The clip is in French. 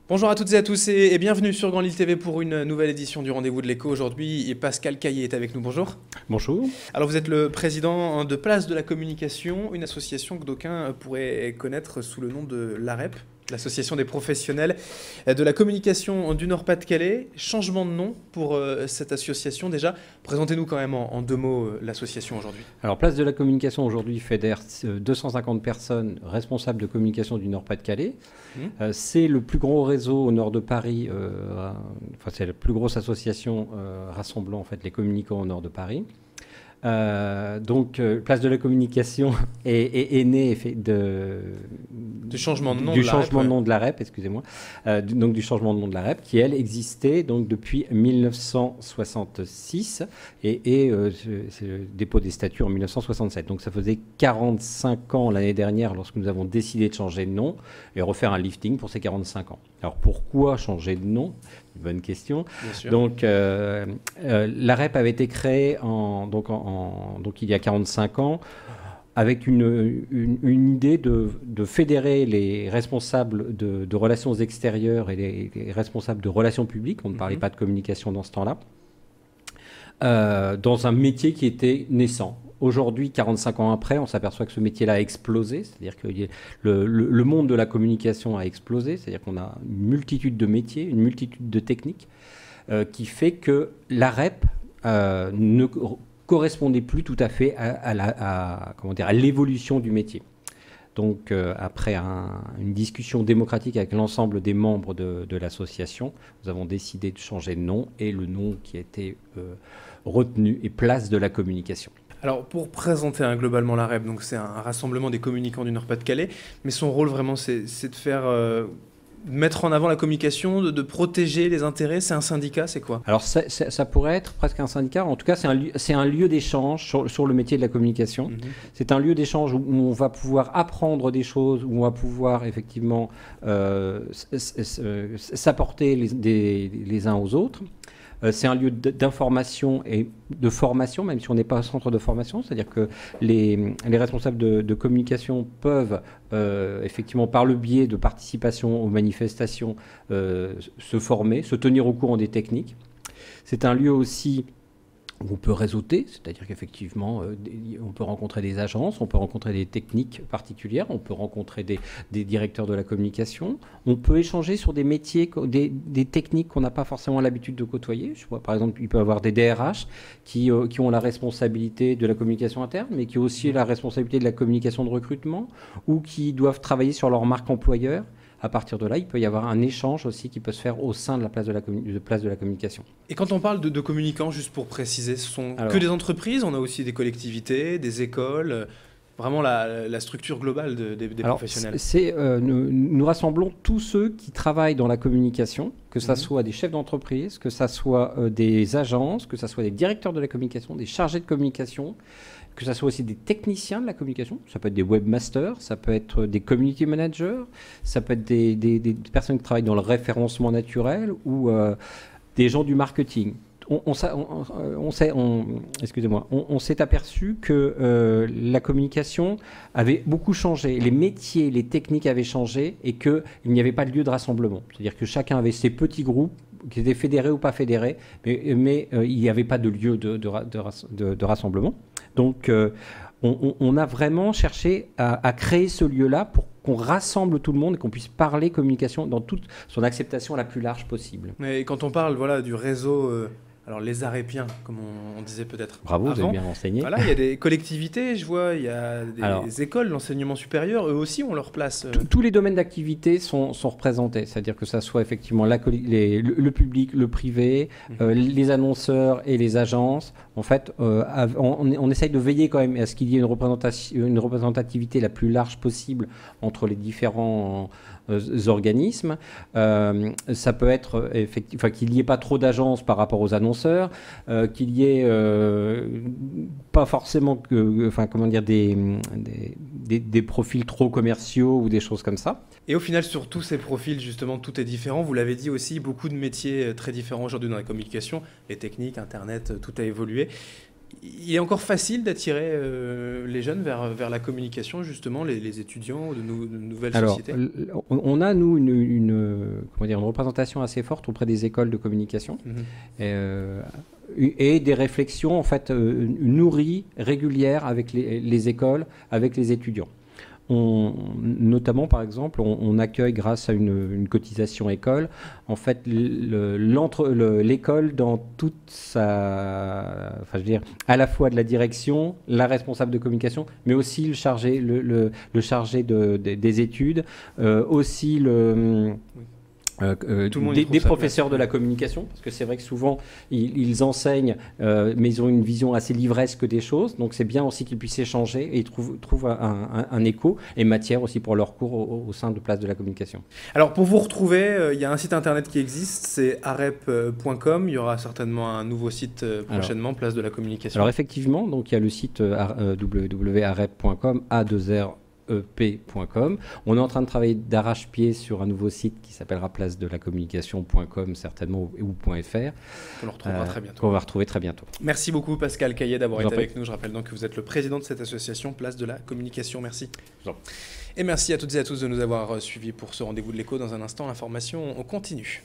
Bonjour à toutes et à tous et bienvenue sur Grand Lille TV pour une nouvelle édition du Rendez-vous de l'Écho aujourd'hui. Et Pascal Caillé est avec nous, bonjour. Bonjour. Alors vous êtes le président de Place de la Communication, une association que d'aucuns pourraient connaître sous le nom de l'AREP, l'association des professionnels de la communication du Nord-Pas-de-Calais. Changement de nom pour cette association déjà. Présentez-nous quand même en deux mots l'association aujourd'hui. Alors, Place de la Communication aujourd'hui fédère 250 personnes responsables de communication du Nord-Pas-de-Calais. C'est le plus gros réseau au nord de Paris, c'est la plus grosse association rassemblant en fait les communicants au nord de Paris. Place de la Communication est née du changement de nom de l'AREP, excusez-moi, du changement de nom de l'AREP, qui elle existait donc depuis 1966 et c'est le dépôt des statuts en 1967. Donc ça faisait 45 ans l'année dernière lorsque nous avons décidé de changer de nom et refaire un lifting pour ces 45 ans. Alors pourquoi changer de nom? Une bonne question. Donc l'AREP avait été créée donc il y a 45 ans avec une idée de fédérer les responsables de relations extérieures et les responsables de relations publiques, on ne parlait pas de communication dans ce temps-là, dans un métier qui était naissant. Aujourd'hui, 45 ans après, on s'aperçoit que ce métier-là a explosé, c'est-à-dire que le monde de la communication a explosé, c'est-à-dire qu'on a une multitude de métiers, une multitude de techniques, qui fait que l'AREP ne correspondait plus tout à fait à l'évolution du métier. Donc, après une discussion démocratique avec l'ensemble des membres de l'association, nous avons décidé de changer de nom et le nom qui a été retenu est Place de la Communication. Alors, pour présenter globalement l'AREP, donc c'est un rassemblement des communicants du Nord-Pas-de-Calais, mais son rôle vraiment, c'est de faire mettre en avant la communication, de protéger les intérêts. C'est un syndicat, c'est quoi? Alors, ça pourrait être presque un syndicat. En tout cas, c'est un lieu d'échange sur le métier de la communication. C'est un lieu d'échange où on va pouvoir apprendre des choses, où on va pouvoir effectivement s'apporter les uns aux autres. C'est un lieu d'information et de formation, même si on n'est pas un centre de formation. C'est-à-dire que les responsables de communication peuvent, effectivement, par le biais de participation aux manifestations, se former, se tenir au courant des techniques. C'est un lieu aussi où on peut réseauter, c'est-à-dire qu'effectivement, on peut rencontrer des agences, on peut rencontrer des techniques particulières, on peut rencontrer des directeurs de la communication, on peut échanger sur des métiers, des techniques qu'on n'a pas forcément l'habitude de côtoyer. Je vois, par exemple, il peut y avoir des DRH qui ont la responsabilité de la communication interne, mais qui ont aussi la responsabilité de la communication de recrutement, ou qui doivent travailler sur leur marque employeur. À partir de là, il peut y avoir un échange aussi qui peut se faire au sein de la place de la communication. Et quand on parle de communicants, juste pour préciser, ce sont que des entreprises, on a aussi des collectivités, des écoles, vraiment la structure globale des professionnels. Nous rassemblons tous ceux qui travaillent dans la communication, que ce soit des chefs d'entreprise, que ce soit des agences, que ce soit des directeurs de la communication, des chargés de communication, que ce soit aussi des techniciens de la communication, ça peut être des webmasters, ça peut être des community managers, ça peut être des personnes qui travaillent dans le référencement naturel ou des gens du marketing. On s'est aperçu que la communication avait beaucoup changé, les métiers, les techniques avaient changé et qu'il n'y avait pas de lieu de rassemblement. C'est-à-dire que chacun avait ses petits groupes qui étaient fédérés ou pas fédérés, mais il n'y avait pas de lieu de rassemblement. Donc, on a vraiment cherché à créer ce lieu-là pour qu'on rassemble tout le monde et qu'on puisse parler communication dans toute son acceptation la plus large possible. Et quand on parle du réseau, alors les arépiens, comme on disait peut-être. Bravo, avant, vous avez bien renseigné. Voilà, il y a des collectivités, je vois, il y a des écoles, l'enseignement supérieur, eux aussi ont leur place. Tous les domaines d'activité sont représentés, c'est-à-dire que ça soit effectivement le public, le privé, les annonceurs et les agences. En fait, on essaye de veiller quand même à ce qu'il y ait une représentativité la plus large possible entre les différents organismes. Ça peut être qu'il n'y ait pas trop d'agences par rapport aux annonceurs, qu'il y ait pas forcément des profils trop commerciaux ou des choses comme ça. Et au final, sur tous ces profils, justement, tout est différent. Vous l'avez dit aussi, beaucoup de métiers très différents aujourd'hui dans la communication, les techniques, Internet, tout a évolué. il est encore facile d'attirer les jeunes vers la communication, justement, les étudiants de nouvelles sociétés? On a, nous, comment dire, une représentation assez forte auprès des écoles de communication et des réflexions en fait, nourries, régulières avec les écoles, avec les étudiants. Notamment, par exemple, on accueille grâce à une cotisation école, en fait, l'école dans toute sa, enfin, je veux dire, à la fois de la direction, la responsable de communication, mais aussi le chargé des études, aussi des professeurs de la communication, parce que c'est vrai que souvent ils enseignent, mais ils ont une vision assez livresque des choses, donc c'est bien aussi qu'ils puissent échanger et ils trouvent un écho et matière aussi pour leur cours au sein de Place de la Communication. Alors pour vous retrouver, il y a un site internet qui existe, c'est arep.com, il y aura certainement un nouveau site prochainement, Place de la Communication. Alors effectivement, donc il y a le site www.arep.com, A2REP.com. On est en train de travailler d'arrache-pied sur un nouveau site qui s'appellera place-de-la-communication.com certainement ou .fr. On le retrouvera très bientôt. Qu'on va retrouver très bientôt. Merci beaucoup Pascal Caillet d'avoir été avec nous. Je rappelle donc que vous êtes le président de cette association Place de la Communication. Merci. Et merci à toutes et à tous de nous avoir suivis pour ce rendez-vous de l'écho. Dans un instant, l'information continue.